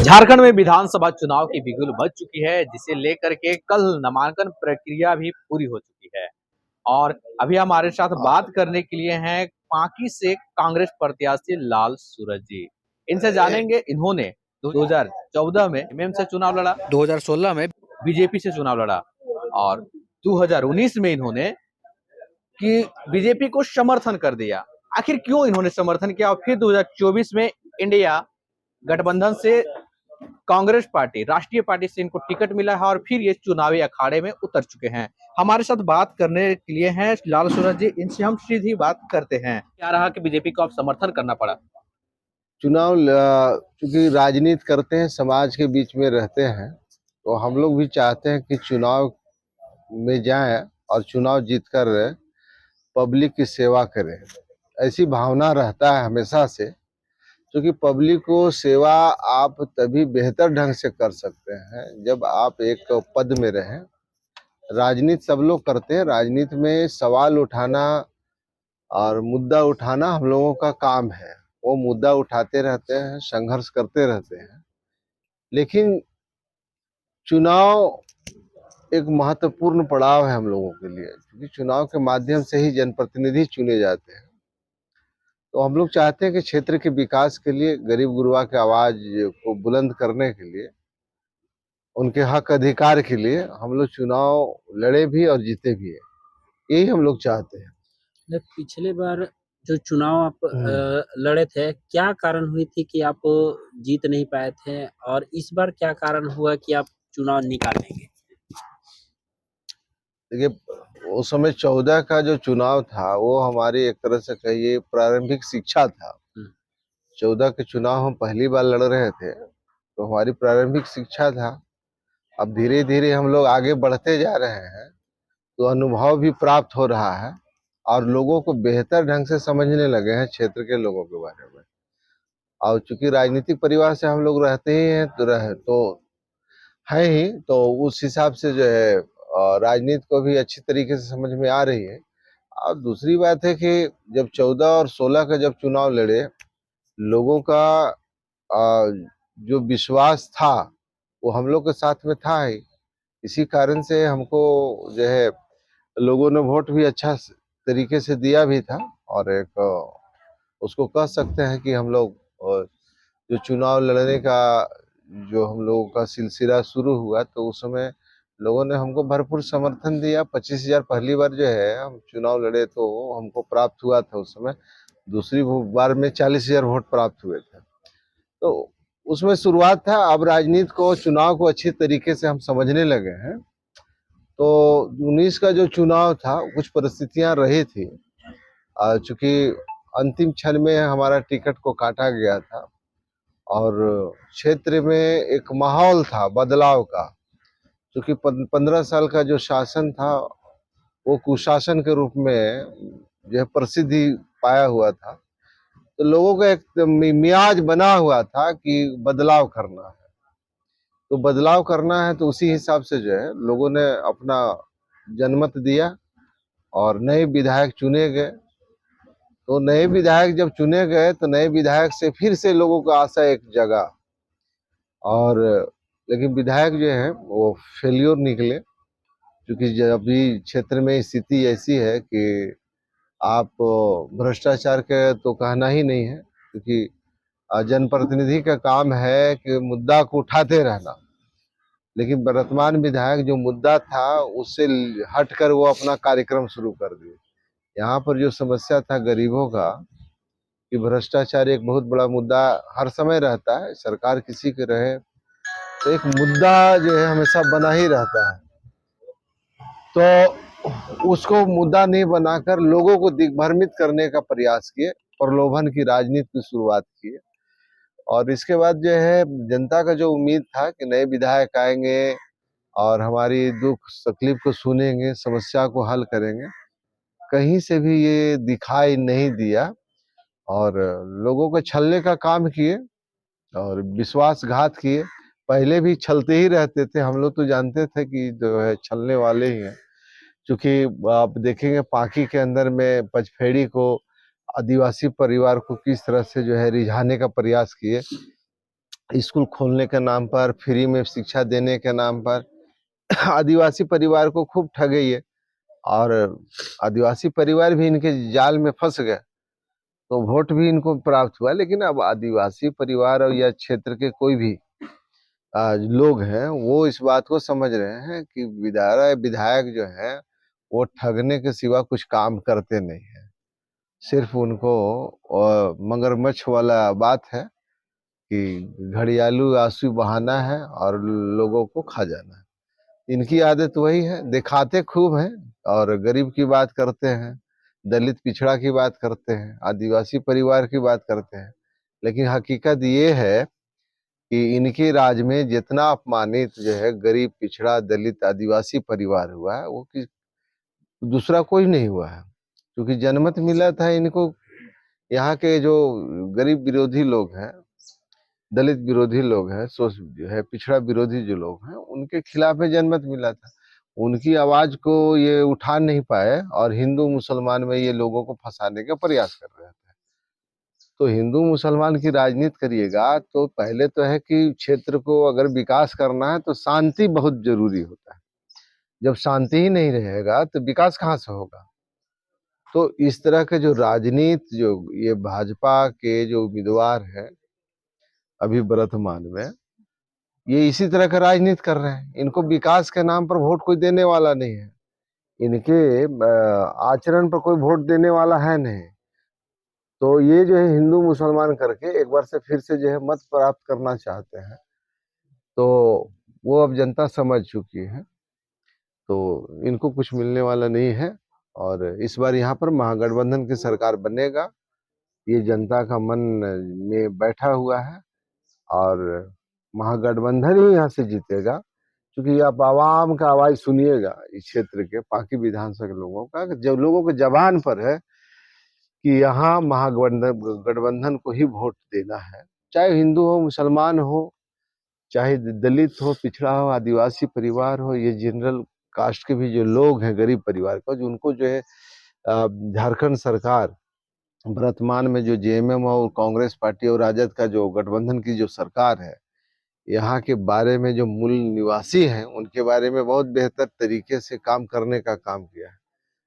झारखंड में विधानसभा चुनाव की बिगुल बज चुकी है, जिसे लेकर के कल नामांकन प्रक्रिया भी पूरी हो चुकी है। और अभी हमारे साथ बात करने के लिए हैं पांकी से कांग्रेस प्रत्याशी लाल सूरज जी। इनसे जानेंगे, इन्होंने 2014 में एमएम से चुनाव लड़ा, 2016 में बीजेपी से चुनाव लड़ा और 2019 में इन्होंने कि बीजेपी को समर्थन कर दिया। आखिर क्यों इन्होंने समर्थन किया और फिर 2024 में इंडिया गठबंधन से कांग्रेस पार्टी, राष्ट्रीय पार्टी से इनको टिकट मिला है और फिर ये चुनावी अखाड़े में उतर चुके हैं। हमारे साथ बात करने के लिए हैं लाल सूरज जी। इनसे हम सीधी बात करते हैं। क्या रहा कि बीजेपी को अब समर्थन करना पड़ा? चूंकि राजनीति करते हैं, समाज के बीच में रहते हैं, तो हम लोग भी चाहते हैं कि चुनाव में जाएं और चुनाव जीतकर पब्लिक की सेवा करें। ऐसी भावना रहता है हमेशा से, क्योंकि पब्लिक को सेवा आप तभी बेहतर ढंग से कर सकते हैं जब आप एक पद में रहें। राजनीति सब लोग करते हैं, राजनीति में सवाल उठाना और मुद्दा उठाना हम लोगों का काम है। वो मुद्दा उठाते रहते हैं, संघर्ष करते रहते हैं, लेकिन चुनाव एक महत्वपूर्ण पड़ाव है हम लोगों के लिए, क्योंकि चुनाव के माध्यम से ही जनप्रतिनिधि चुने जाते हैं। तो हम लोग चाहते हैं कि क्षेत्र के विकास के लिए, गरीब गुरबा की आवाज को बुलंद करने के लिए, उनके हक अधिकार के लिए हम लोग चुनाव लड़े भी और जीते भी है। यही हम लोग चाहते हैं। पिछले बार जो चुनाव आप लड़े थे, क्या कारण हुई थी कि आप जीत नहीं पाए थे, और इस बार क्या कारण हुआ कि आप चुनाव निकालेंगे? देखिए, उस समय 14 का जो चुनाव था वो हमारी एक तरह से कहिए प्रारंभिक शिक्षा था। 14 के चुनाव हम पहली बार लड़ रहे थे, तो हमारी प्रारंभिक शिक्षा था। अब धीरे धीरे हम लोग आगे बढ़ते जा रहे हैं, तो अनुभव भी प्राप्त हो रहा है और लोगों को बेहतर ढंग से समझने लगे हैं क्षेत्र के लोगों के बारे में। और चूंकि राजनीतिक परिवार से हम लोग रहते ही हैं, तो है ही, तो उस हिसाब से जो है राजनीति को भी अच्छी तरीके से समझ में आ रही है। और दूसरी बात है कि जब 14 और 16 का जब चुनाव लड़े, लोगों का जो विश्वास था वो हम लोग के साथ में था ही। इसी कारण से हमको जो है लोगों ने वोट भी अच्छा तरीके से दिया भी था। और एक उसको कह सकते हैं कि हम लोग जो चुनाव लड़ने का जो हम लोगों का सिलसिला शुरू हुआ, तो उस समय लोगों ने हमको भरपूर समर्थन दिया। 25,000 पहली बार जो है हम चुनाव लड़े तो हमको प्राप्त हुआ था उस समय। दूसरी बार में 40,000 वोट प्राप्त हुए थे। तो उसमें शुरुआत था। अब राजनीति को, चुनाव को अच्छी तरीके से हम समझने लगे हैं। तो 19 का जो चुनाव था, कुछ परिस्थितियां रही थी, चूंकि अंतिम क्षण में हमारा टिकट को काटा गया था और क्षेत्र में एक माहौल था बदलाव का, क्योंकि 15 साल का जो शासन था वो कुशासन के रूप में जो प्रसिद्धि पाया हुआ था। तो लोगों का एक मियाज बना हुआ था कि बदलाव करना है, तो बदलाव करना है, तो उसी हिसाब से जो है लोगों ने अपना जनमत दिया और नए विधायक चुने गए। तो नए विधायक जब चुने गए, तो नए विधायक से फिर से लोगों का आशा एक जगा। और लेकिन विधायक जो है वो फेल्योर निकले, क्योंकि अभी क्षेत्र में स्थिति ऐसी है कि आप भ्रष्टाचार के तो कहना ही नहीं है, क्योंकि जनप्रतिनिधि का काम है कि मुद्दा को उठाते रहना। लेकिन वर्तमान विधायक जो मुद्दा था उससे हटकर वो अपना कार्यक्रम शुरू कर दिए। यहाँ पर जो समस्या था गरीबों का, कि भ्रष्टाचार एक बहुत बड़ा मुद्दा हर समय रहता है, सरकार किसी के रहे तो एक मुद्दा जो है हमेशा बना ही रहता है। तो उसको मुद्दा नहीं बनाकर लोगों को दिग्भ्रमित करने का प्रयास किए, प्रलोभन की राजनीति की शुरुआत की। और इसके बाद जो है जनता का जो उम्मीद था कि नए विधायक आएंगे और हमारी दुख तकलीफ को सुनेंगे, समस्या को हल करेंगे, कहीं से भी ये दिखाई नहीं दिया और लोगों को छलने का काम किए और विश्वासघात किए। पहले भी छलते ही रहते थे, हम लोग तो जानते थे कि जो है छलने वाले ही हैं। क्योंकि आप देखेंगे पांकी के अंदर में पचफेड़ी को, आदिवासी परिवार को किस तरह से जो है रिझाने का प्रयास किए। स्कूल खोलने के नाम पर, फ्री में शिक्षा देने के नाम पर आदिवासी परिवार को खूब ठगे ये, और आदिवासी परिवार भी इनके जाल में फंस गए, तो वोट भी इनको प्राप्त हुआ। लेकिन अब आदिवासी परिवार और या क्षेत्र के कोई भी लोग हैं, वो इस बात को समझ रहे हैं कि विधायक जो है वो ठगने के सिवा कुछ काम करते नहीं है। सिर्फ उनको मगरमच्छ वाला बात है कि घड़ियालू आंसू बहाना है और लोगों को खा जाना है। इनकी आदत वही है, दिखाते खूब हैं और गरीब की बात करते हैं, दलित पिछड़ा की बात करते हैं, आदिवासी परिवार की बात करते हैं। लेकिन हकीकत ये है कि इनके राज में जितना अपमानित जो है गरीब पिछड़ा दलित आदिवासी परिवार हुआ है, वो दूसरा कोई नहीं हुआ है। क्योंकि जनमत मिला था इनको, यहाँ के जो गरीब विरोधी लोग हैं, दलित विरोधी लोग हैं, जो है पिछड़ा विरोधी जो लोग हैं, उनके खिलाफ में जनमत मिला था। उनकी आवाज को ये उठा नहीं पाए और हिंदू मुसलमान में ये लोगों को फंसाने का प्रयास कर रहे थे। तो हिंदू मुसलमान की राजनीति करिएगा तो पहले तो है कि क्षेत्र को अगर विकास करना है तो शांति बहुत जरूरी होता है। जब शांति ही नहीं रहेगा तो विकास कहाँ से होगा। तो इस तरह के जो राजनीति, जो ये भाजपा के जो उम्मीदवार हैं अभी वर्तमान में, ये इसी तरह का राजनीति कर रहे हैं। इनको विकास के नाम पर वोट कोई देने वाला नहीं है, इनके आचरण पर कोई वोट देने वाला है नहीं। तो ये जो है हिंदू मुसलमान करके एक बार से फिर से जो है मत प्राप्त करना चाहते हैं, तो वो अब जनता समझ चुकी है, तो इनको कुछ मिलने वाला नहीं है। और इस बार यहाँ पर महागठबंधन की सरकार बनेगा, ये जनता का मन में बैठा हुआ है और महागठबंधन ही यहाँ से जीतेगा। क्योंकि आप आवाम का आवाज सुनिएगा इस क्षेत्र के पांकी विधानसभा के लोगों का, जब लोगों के जबान पर है कि यहाँ महागठबंधन को ही वोट देना है, चाहे हिंदू हो, मुसलमान हो, चाहे दलित हो, पिछड़ा हो, आदिवासी परिवार हो, ये जनरल कास्ट के भी जो लोग हैं, गरीब परिवार का, जो उनको जो है झारखंड सरकार वर्तमान में जो जेएमएम और कांग्रेस पार्टी और राजद का जो गठबंधन की जो सरकार है, यहाँ के बारे में जो मूल निवासी हैं उनके बारे में बहुत बेहतर तरीके से काम करने का काम किया है।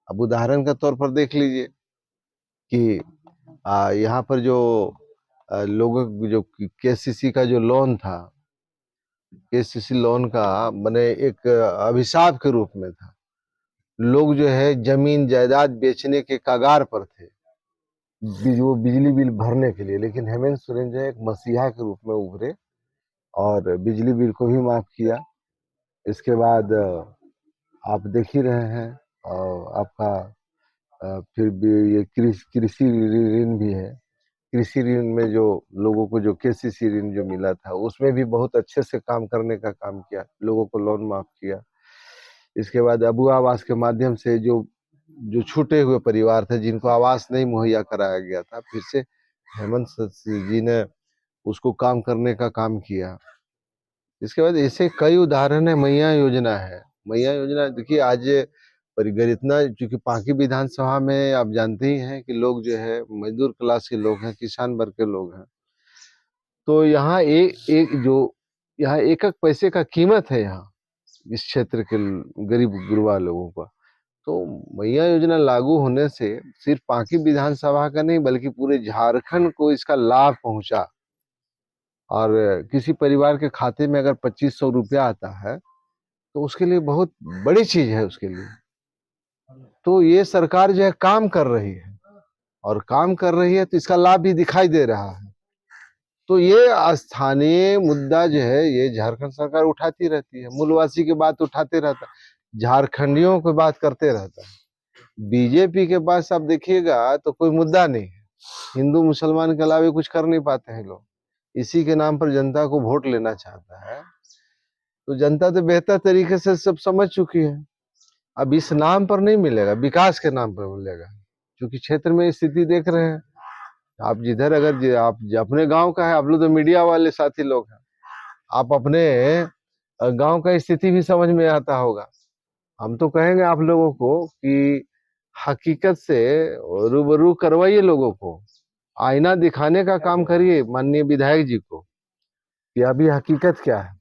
अब उदाहरण के तौर पर देख लीजिए कि यहाँ पर जो लोगों जो केसीसी का जो लोन था, केसीसी लोन का मैंने एक अभिशाप के रूप में था। लोग जो है जमीन जायदाद बेचने के कगार पर थे वो बिजली बिल भरने के लिए, लेकिन हेमंत सोरेन जो है एक मसीहा के रूप में उभरे और बिजली बिल को भी माफ किया। इसके बाद आप देख ही रहे हैं आपका फिर भी ये कृषि ऋण भी है। कृषि ऋण में जो लोगों को जो केसीसी ऋण जो मिला था उसमें भी बहुत अच्छे से काम करने का काम किया, लोगों को लोन माफ किया। इसके बाद अबू आवास के माध्यम से जो जो छूटे हुए परिवार थे जिनको आवास नहीं मुहैया कराया गया था, फिर से हेमंत जी ने उसको काम करने का काम किया। इसके बाद ऐसे कई उदाहरण है। मैया योजना है, मैया योजना देखिए आज परिगर इतना, क्योंकि पांकी विधानसभा में आप जानते ही हैं कि लोग जो है मजदूर क्लास के लोग हैं, किसान वर्ग के लोग हैं। तो यहाँ एक जो यहाँ एक एक पैसे का कीमत है यहाँ इस क्षेत्र के गरीब गुरबा लोगों का। तो मैया योजना लागू होने से सिर्फ पांकी विधानसभा का नहीं बल्कि पूरे झारखंड को इसका लाभ पहुंचा। और किसी परिवार के खाते में अगर 2500 रुपया आता है तो उसके लिए बहुत बड़ी चीज है उसके लिए। तो ये सरकार जो है काम कर रही है और काम कर रही है तो इसका लाभ भी दिखाई दे रहा है। तो ये स्थानीय मुद्दा जो है ये झारखंड सरकार उठाती रहती है, मूलवासी की बात उठाते रहता है, झारखंडियों की बात करते रहता है। बीजेपी के पास आप देखिएगा तो कोई मुद्दा नहीं है, हिंदू मुसलमान के अलावा कुछ कर नहीं पाते हैं लोग। इसी के नाम पर जनता को वोट लेना चाहता है। तो जनता तो बेहतर तरीके से सब समझ चुकी है। अब इस नाम पर नहीं मिलेगा, विकास के नाम पर मिलेगा। क्योंकि क्षेत्र में स्थिति देख रहे हैं आप, जिधर अगर आप अपने गांव का है, आप लोग तो मीडिया वाले साथी लोग हैं, आप अपने गांव का स्थिति भी समझ में आता होगा। हम तो कहेंगे आप लोगों को कि हकीकत से रूबरू करवाइए, लोगों को आईना दिखाने का काम करिए माननीय विधायक जी को कि अभी हकीकत क्या है।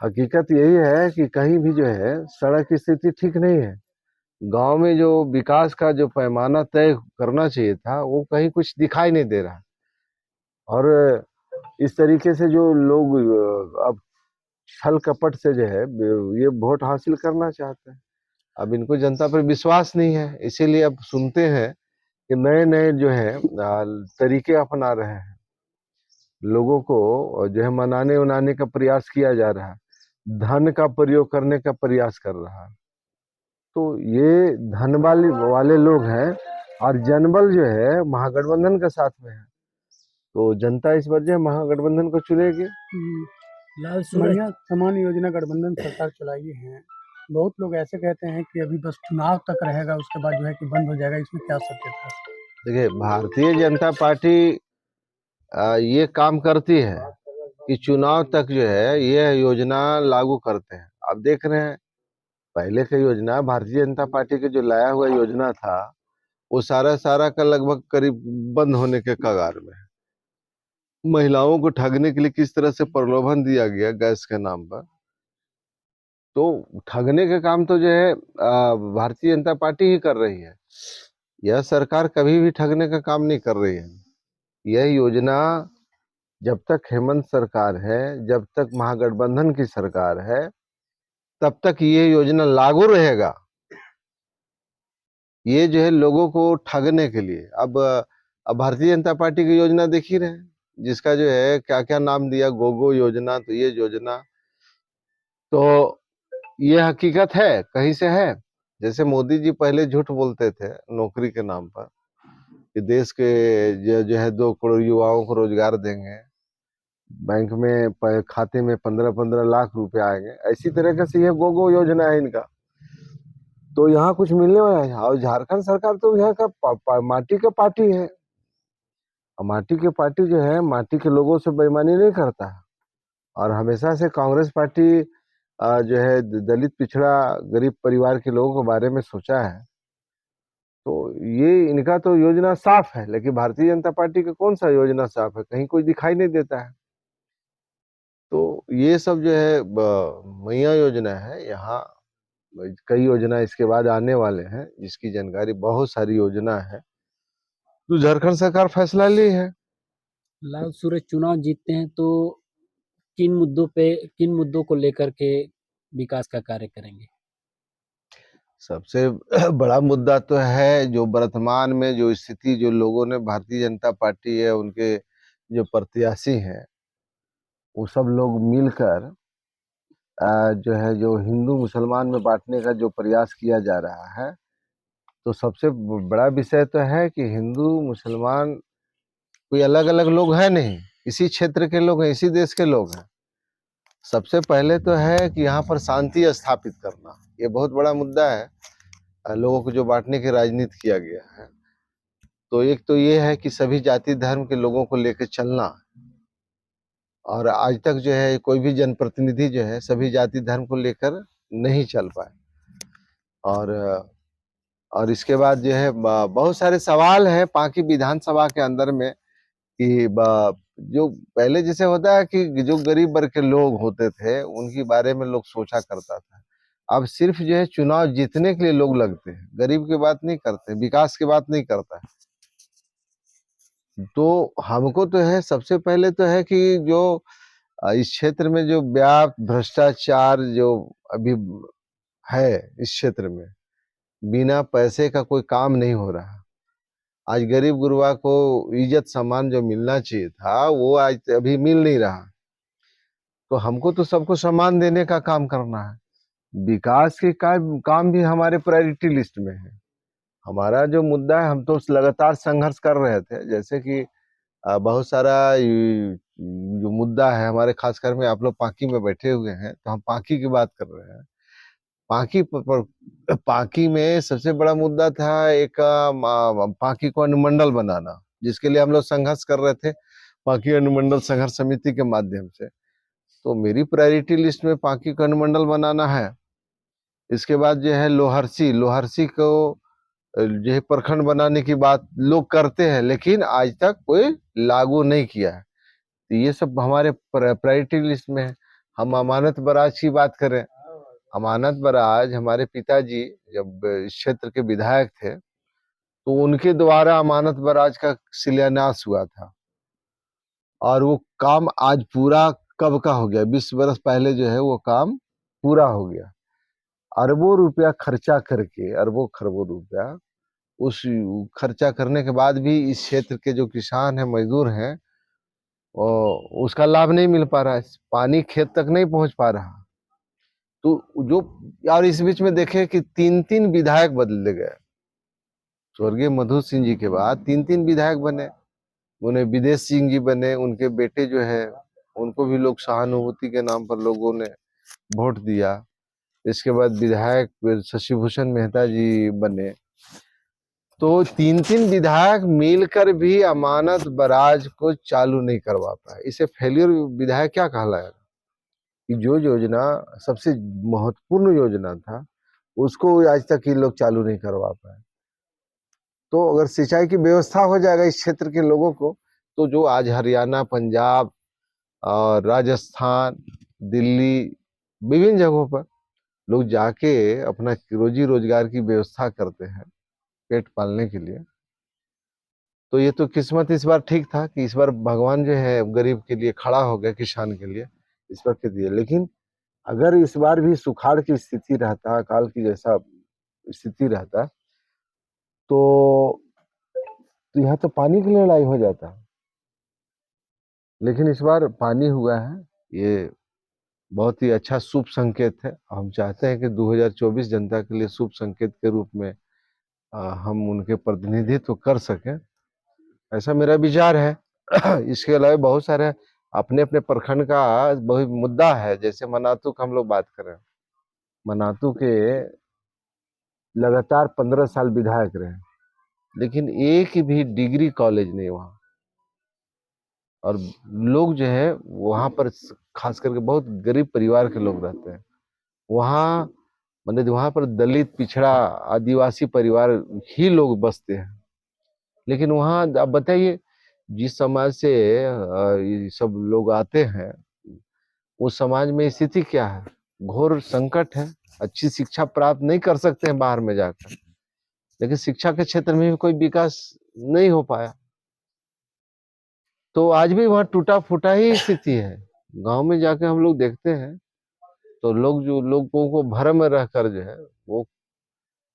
हकीकत यही है कि कहीं भी जो है सड़क की स्थिति ठीक नहीं है। गांव में जो विकास का जो पैमाना तय करना चाहिए था वो कहीं कुछ दिखाई नहीं दे रहा। और इस तरीके से जो लोग अब छल कपट से जो है ये वोट हासिल करना चाहते हैं। अब इनको जनता पर विश्वास नहीं है, इसीलिए अब सुनते हैं कि नए नए जो है तरीके अपना रहे हैं। लोगों को जो है मनाने उनाने का प्रयास किया जा रहा है, धन का प्रयोग करने का प्रयास कर रहा है। तो ये धन वाले लोग हैं और जनबल जो है महागठबंधन के साथ में है। तो जनता इस बार जो है महागठबंधन को चुनेगी। लाल सूरज बढ़िया समान योजना गठबंधन सरकार चलाई है। बहुत लोग ऐसे कहते हैं कि अभी बस चुनाव तक रहेगा, उसके बाद जो है कि बंद हो जाएगा। इसमें क्या सत्यता है? देखिए, भारतीय जनता पार्टी ये काम करती है कि चुनाव तक जो है ये योजना लागू करते हैं। आप देख रहे हैं पहले का योजना, भारतीय जनता पार्टी के जो लाया हुआ योजना था वो सारा सारा का लगभग करीब बंद होने के कगार में है। महिलाओं को ठगने के लिए किस तरह से प्रलोभन दिया गया गैस के नाम पर, तो ठगने का काम तो जो है भारतीय जनता पार्टी ही कर रही है। यह सरकार कभी भी ठगने का काम नहीं कर रही है। यह योजना जब तक हेमंत सरकार है, जब तक महागठबंधन की सरकार है, तब तक ये योजना लागू रहेगा। ये जो है लोगों को ठगने के लिए। अब भारतीय जनता पार्टी की योजना देख ही रहे हैं, जिसका जो है क्या क्या नाम दिया, गोगो योजना। तो ये योजना तो ये हकीकत है, कहीं से है। जैसे मोदी जी पहले झूठ बोलते थे नौकरी के नाम पर कि देश के जो है 2 करोड़ युवाओं को रोजगार देंगे, बैंक में खाते में 15-15 लाख रुपए आएंगे। ऐसी तरीके से ये गोगो योजना है इनका। तो यहाँ कुछ मिलने वाला है। और झारखंड सरकार तो यहाँ का माटी का पार्टी है। और माटी की पार्टी जो है माटी के लोगों से बेईमानी नहीं करता है। और हमेशा से कांग्रेस पार्टी जो है दलित पिछड़ा गरीब परिवार के लोगों के बारे में सोचा है। तो ये इनका तो योजना साफ है, लेकिन भारतीय जनता पार्टी का कौन सा योजना साफ है? कहीं कोई दिखाई नहीं देता है। तो ये सब जो है मैया योजना है। यहाँ कई योजना इसके बाद आने वाले हैं, जिसकी जानकारी बहुत सारी योजना है। तो झारखंड सरकार फैसला ली है। लाल सूरज चुनाव जीतते हैं तो किन मुद्दों को लेकर के विकास का कार्य करेंगे? सबसे बड़ा मुद्दा तो है जो वर्तमान में जो स्थिति, जो लोगों ने भारतीय जनता पार्टी है उनके जो प्रत्याशी हैं वो सब लोग मिलकर जो है जो हिंदू मुसलमान में बांटने का जो प्रयास किया जा रहा है। तो सबसे बड़ा विषय तो है कि हिंदू मुसलमान कोई अलग अलग लोग हैं नहीं, इसी क्षेत्र के लोग हैं, इसी देश के लोग हैं। सबसे पहले तो है कि यहाँ पर शांति स्थापित करना, ये बहुत बड़ा मुद्दा है। लोगों को जो बांटने की राजनीति किया गया है, तो एक तो ये है कि सभी जाति धर्म के लोगों को लेकर चलना। और आज तक जो है कोई भी जनप्रतिनिधि जो है सभी जाति धर्म को लेकर नहीं चल पाए। और इसके बाद जो है बहुत सारे सवाल हैं पांकी विधानसभा के अंदर में कि जो पहले जैसे होता है कि जो गरीब वर्ग के लोग होते थे उनके बारे में लोग सोचा करता था। अब सिर्फ जो है चुनाव जीतने के लिए लोग लगते हैं, गरीब की बात नहीं करते, विकास की बात नहीं करता है। तो हमको तो है सबसे पहले तो है कि जो इस क्षेत्र में जो व्याप्त भ्रष्टाचार जो अभी है इस क्षेत्र में, बिना पैसे का कोई काम नहीं हो रहा। आज गरीब गुरबा को इज्जत सम्मान जो मिलना चाहिए था वो आज अभी मिल नहीं रहा। तो हमको तो सबको सम्मान देने का काम करना है। विकास के काम भी हमारे प्रायोरिटी लिस्ट में है। हमारा जो मुद्दा है, हम तो लगातार संघर्ष कर रहे थे। जैसे कि बहुत सारा जो मुद्दा है हमारे, खासकर में आप लोग पांकी में बैठे हुए हैं तो हम पांकी की बात कर रहे हैं। पांकी में सबसे बड़ा मुद्दा था एक पांकी को अनुमंडल बनाना, जिसके लिए हम लोग संघर्ष कर रहे थे पांकी अनुमंडल संघर्ष समिति के माध्यम से। तो मेरी प्रायोरिटी लिस्ट में पांकी को अनुमंडल बनाना है। इसके बाद जो है लोहरसी को जो है प्रखंड बनाने की बात लोग करते हैं, लेकिन आज तक कोई लागू नहीं किया है। तो ये सब हमारे प्रायोरिटी लिस्ट में है। हम अमानत बराज की बात करें, अमानत बराज हमारे पिताजी जब इस क्षेत्र के विधायक थे तो उनके द्वारा अमानत बराज का शिलान्यास हुआ था, और वो काम आज पूरा कब का हो गया, 20 वर्ष पहले जो है वो काम पूरा हो गया। अरबों रुपया खर्चा करके, अरबों खरबों रुपया उस खर्चा करने के बाद भी इस क्षेत्र के जो किसान हैं, मजदूर हैं, उसका लाभ नहीं मिल पा रहा है, पानी खेत तक नहीं पहुंच पा रहा। तो जो, और इस बीच में देखे कि 3-3 विधायक बदले गए, स्वर्गीय मधु सिंह जी के बाद 3-3 विधायक बने, उन्हें विदेश सिंह जी बने, उनके बेटे जो है उनको भी लोग सहानुभूति के नाम पर लोगों ने वोट दिया। इसके बाद विधायक शशिभूषण मेहता जी बने। तो 3-3 विधायक मिलकर भी अमानत बराज को चालू नहीं करवा पाए। इसे फेलियर विधायक क्या कहलाएगा कि जो योजना सबसे महत्वपूर्ण योजना था उसको आज तक ये लोग चालू नहीं करवा पाए। तो अगर सिंचाई की व्यवस्था हो जाएगा इस क्षेत्र के लोगों को, तो जो आज हरियाणा, पंजाब और राजस्थान, दिल्ली, विभिन्न जगहों पर लोग जाके अपना रोजी रोजगार की व्यवस्था करते हैं पेट पालने के लिए, तो ये तो किस्मत इस बार ठीक था कि इस बार भगवान जो है गरीब के लिए खड़ा हो गया, किसान के लिए इस बार के दिए। लेकिन अगर इस बार भी सुखाड़ की स्थिति रहता, अकाल की जैसा स्थिति रहता, तो यहाँ तो पानी के लिए लड़ाई हो जाता। लेकिन इस बार पानी हुआ है, ये बहुत ही अच्छा शुभ संकेत है। हम चाहते हैं कि 2024 जनता के लिए शुभ संकेत के रूप में हम उनके प्रतिनिधित्व कर सकें, ऐसा मेरा विचार है। इसके अलावा बहुत सारे अपने अपने प्रखंड का बहुत मुद्दा है, जैसे मनातू का हम लोग बात करें, मनातू के लगातार 15 साल विधायक रहे, लेकिन एक भी डिग्री कॉलेज नहीं वहाँ, और लोग जो है वहाँ पर खास करके बहुत गरीब परिवार के लोग रहते हैं वहाँ, मतलब वहाँ पर दलित, पिछड़ा, आदिवासी परिवार ही लोग बसते हैं। लेकिन वहाँ आप बताइए जिस समाज से ये सब लोग आते हैं उस समाज में स्थिति क्या है, घोर संकट है, अच्छी शिक्षा प्राप्त नहीं कर सकते हैं बाहर में जाकर, लेकिन शिक्षा के क्षेत्र में भी कोई विकास नहीं हो पाया। तो आज भी वहाँ टूटा फूटा ही स्थिति है। गांव में जाके हम लोग देखते हैं तो लोग, जो लोगों को भरम में रहकर जो है वो,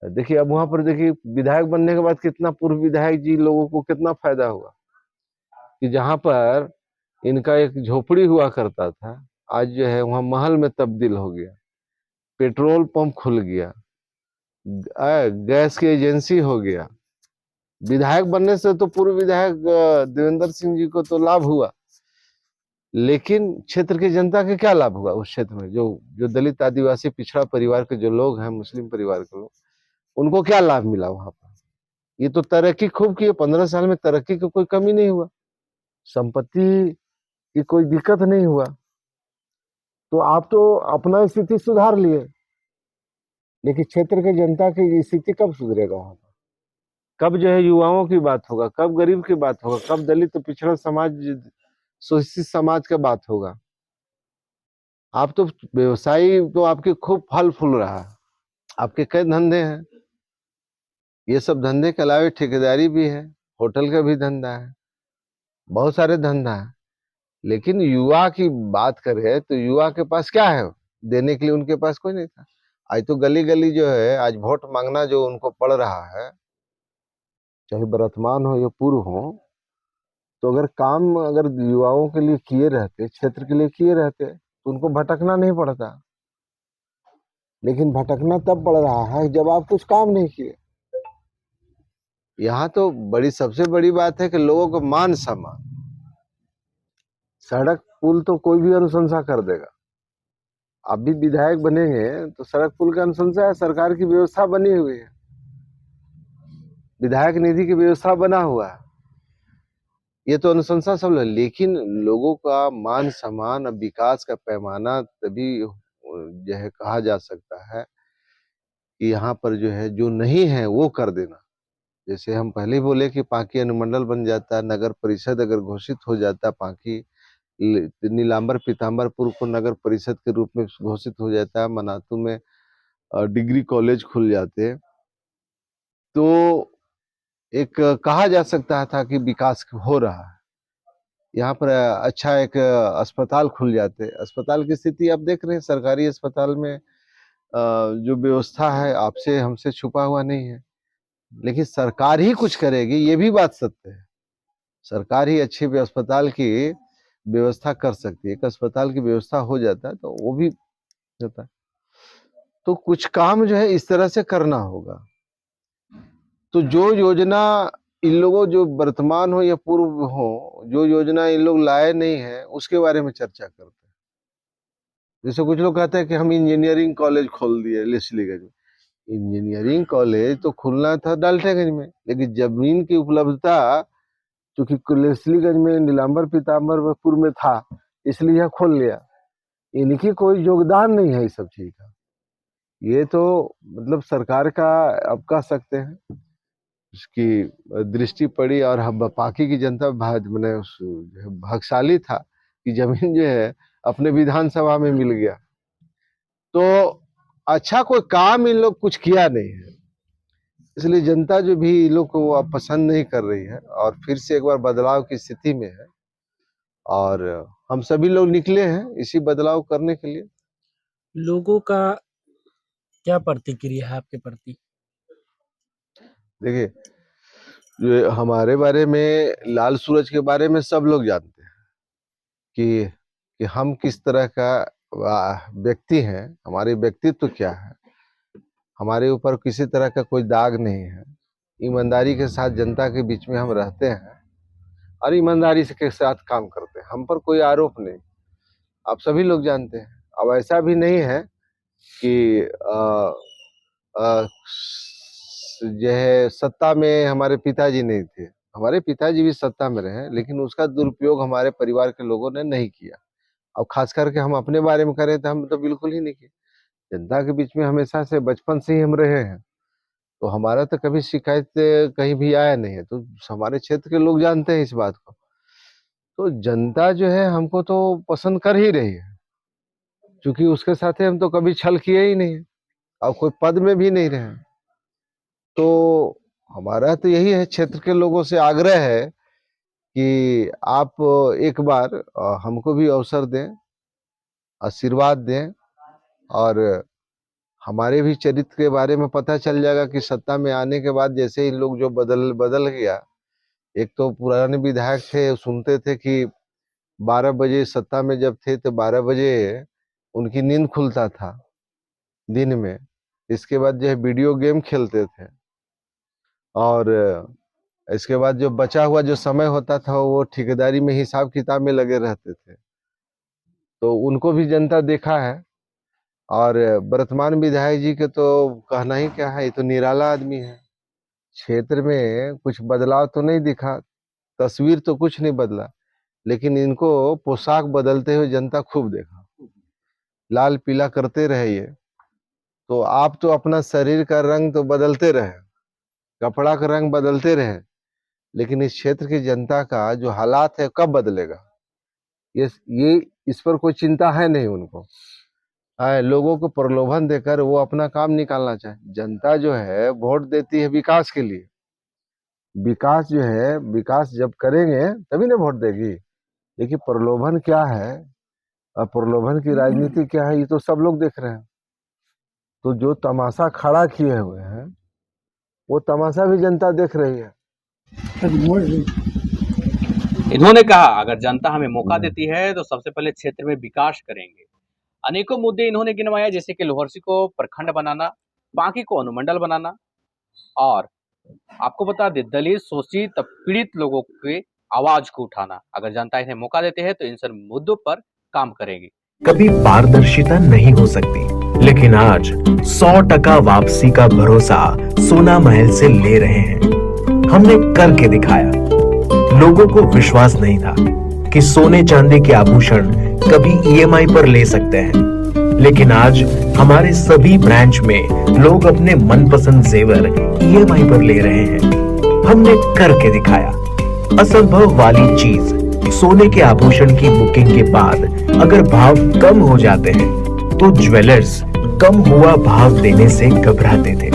देखिए अब वहां पर देखिए विधायक बनने के बाद कितना पूर्व विधायक जी लोगों को कितना फायदा हुआ कि जहां पर इनका एक झोपड़ी हुआ करता था, आज जो है वहां महल में तब्दील हो गया, पेट्रोल पंप खुल गया, गैस की एजेंसी हो गया। विधायक बनने से तो पूर्व विधायक देवेंद्र सिंह जी को तो लाभ हुआ, लेकिन क्षेत्र की जनता के क्या लाभ हुआ? उस क्षेत्र में जो दलित, आदिवासी, पिछड़ा परिवार के जो लोग हैं, मुस्लिम परिवार के लोग, उनको क्या लाभ मिला वहां पर? ये तो तरक्की खूब की, 15 साल में तरक्की की कोई कमी नहीं हुआ, संपत्ति की कोई दिक्कत नहीं हुआ। तो आप तो अपना स्थिति सुधार लिए, लेकिन क्षेत्र के जनता की स्थिति कब सुधरेगा? वहां पर कब जो है युवाओं की बात होगा, कब गरीब की बात होगा, कब दलित, पिछड़ा समाज, शोषित समाज का बात होगा? आप तो व्यवसायी तो आपके खूब फल फूल रहा है, आपके कई धंधे हैं, ये सब धंधे के अलावा ठेकेदारी भी है, होटल का भी धंधा है, बहुत सारे धंधा है। लेकिन युवा की बात करें तो युवा के पास क्या है देने के लिए? उनके पास कोई नहीं था। आज तो गली गली जो है आज वोट मांगना जो उनको पड़ रहा है, चाहे वर्तमान हो या पूर्व हो, तो अगर काम अगर युवाओं के लिए किए रहते, क्षेत्र के लिए किए रहते, तो उनको भटकना नहीं पड़ता। लेकिन भटकना तब पड़ रहा है जब आप कुछ काम नहीं किए। यहाँ तो सबसे बड़ी बात है कि लोगों को मान सम्मान, सड़क पुल तो कोई भी अनुशंसा कर देगा। आप भी विधायक बनेंगे तो सड़क पुल का अनुशंसा है, सरकार की व्यवस्था बनी हुई है, विधायक निधि की व्यवस्था बना हुआ है, ये तो अनुशंसा सब लोग। लेकिन लोगों का मान सम्मान और विकास का पैमाना तभी जो है कहा जा सकता है कि यहाँ पर जो है जो नहीं है वो कर देना। जैसे हम पहले बोले कि पांकी अनुमंडल बन जाता, नगर परिषद अगर घोषित हो जाता पांकी, नीलांबर पीताम्बरपुर को नगर परिषद के रूप में घोषित हो जाता है, मनातू में डिग्री कॉलेज खुल जाते, तो एक कहा जा सकता था कि विकास हो रहा है। यहाँ पर अच्छा एक अस्पताल खुल जाते। अस्पताल की स्थिति आप देख रहे हैं, सरकारी अस्पताल में जो व्यवस्था है आपसे हमसे छुपा हुआ नहीं है, लेकिन सरकार ही कुछ करेगी, ये भी बात सत्य है। सरकार ही अच्छे अस्पताल की व्यवस्था कर सकती है। एक अस्पताल की व्यवस्था हो जाता है तो वो भी होता है। तो कुछ काम जो है इस तरह से करना होगा। तो जो योजना इन लोगों, जो वर्तमान हो या पूर्व हो, जो योजना इन लोग लाए नहीं है उसके बारे में चर्चा करते हैं। जैसे कुछ लोग कहते हैं कि हम इंजीनियरिंग कॉलेज खोल दिए लेस्लीगंज में। इंजीनियरिंग कॉलेज तो खुलना था डाल्टनगंज में, लेकिन जमीन की उपलब्धता चूंकि लेस्लीगंज में नीलांबर पीताम्बरपुर में था, इसलिए यह खोल लिया। इनकी कोई योगदान नहीं है इस सब चीज का। ये तो मतलब सरकार का अब कह सकते हैं उसकी दृष्टि पड़ी, और हम बाकी की जनता मैंने भाग्यशाली था कि जमीन जो है अपने विधानसभा में मिल गया। तो अच्छा कोई काम इन लोग कुछ किया नहीं है, इसलिए जनता जो भी इन लोग को अब पसंद नहीं कर रही है और फिर से एक बार बदलाव की स्थिति में है। और हम सभी लोग निकले हैं इसी बदलाव करने के लिए। लोगों का क्या प्रतिक्रिया है आपके प्रति? देखिए, जो हमारे बारे में, लाल सूरज के बारे में सब लोग जानते हैं कि हम किस तरह का व्यक्ति हैं, हमारे व्यक्तित्व क्या है। हमारे ऊपर किसी तरह का कोई दाग नहीं है। ईमानदारी के साथ जनता के बीच में हम रहते हैं और ईमानदारी के साथ काम करते हैं। हम पर कोई आरोप नहीं, आप सभी लोग जानते हैं। अब ऐसा भी नहीं है कि जो है सत्ता में हमारे पिताजी नहीं थे। हमारे पिताजी भी सत्ता में रहे, लेकिन उसका दुरुपयोग हमारे परिवार के लोगों ने नहीं किया। अब खास करके हम अपने बारे में करें तो हम तो बिल्कुल ही नहीं किए। जनता के बीच में हमेशा से, बचपन से ही हम रहे हैं, तो हमारा तो कभी शिकायत कहीं भी आया नहीं है। तो हमारे क्षेत्र के लोग जानते हैं इस बात को। तो जनता जो है हमको तो पसंद कर ही रही है, क्योंकि उसके साथ हम तो कभी छल किए ही नहीं और कोई पद में भी नहीं रहे। तो हमारा तो यही है, क्षेत्र के लोगों से आग्रह है कि आप एक बार हमको भी अवसर दें, आशीर्वाद दें, और हमारे भी चरित्र के बारे में पता चल जाएगा कि सत्ता में आने के बाद जैसे ही लोग जो बदल गया। एक तो पुराने विधायक थे, सुनते थे कि 12 बजे सत्ता में जब थे तो 12 बजे उनकी नींद खुलता था दिन में। इसके बाद जो है वीडियो गेम खेलते थे, और इसके बाद जो बचा हुआ जो समय होता था वो ठेकेदारी में, हिसाब किताब में लगे रहते थे। तो उनको भी जनता देखा है। और वर्तमान विधायक जी के तो कहना ही क्या है, ये तो निराला आदमी है। क्षेत्र में कुछ बदलाव तो नहीं दिखा, तस्वीर तो कुछ नहीं बदला, लेकिन इनको पोशाक बदलते हुए जनता खूब देखा। लाल पीला करते रहे ये, तो आप तो अपना शरीर का रंग तो बदलते रहे, कपड़ा का रंग बदलते रहे, लेकिन इस क्षेत्र की जनता का जो हालात है कब बदलेगा, ये इस पर कोई चिंता है नहीं उनको। लोगों को प्रलोभन देकर वो अपना काम निकालना चाहे। जनता जो है वोट देती है विकास के लिए। विकास जो है, विकास जब करेंगे तभी ना वोट देगी। लेकिन प्रलोभन क्या है और प्रलोभन की राजनीति क्या है, ये तो सब लोग देख रहे हैं। तो जो तमाशा खड़ा किए हुए हैं वो तमाशा भी जनता देख रही है। इन्होंने कहा अगर जनता हमें मौका देती है तो सबसे पहले क्षेत्र में विकास करेंगे। अनेकों मुद्दे इन्होंने गिनवाए, जैसे कि लोहरसी को प्रखंड बनाना, बांकी को अनुमंडल बनाना, और आपको बता दें दलित, शोषित, पीड़ित लोगों के आवाज को उठाना। अगर जनता इन्हें मौका देते हैं तो इन सब मुद्दों पर काम करेंगे। कभी पारदर्शिता नहीं हो सकती, लेकिन आज 100% वापसी का भरोसा सोना महल से ले रहे हैं। हमने करके दिखाया। लोगों को विश्वास नहीं था कि सोने चांदी के आभूषण कभी EMI पर ले सकते हैं, लेकिन आज हमारे सभी ब्रांच में लोग अपने मनपसंद जेवर EMI पर ले रहे हैं। हमने करके दिखाया। असंभव वाली चीज सोने के आभूषण की बुकिंग के बाद अगर भाव कम हो जाते हैं तो ज्वेलर्स कम हुआ भाव देने से घबराते थे।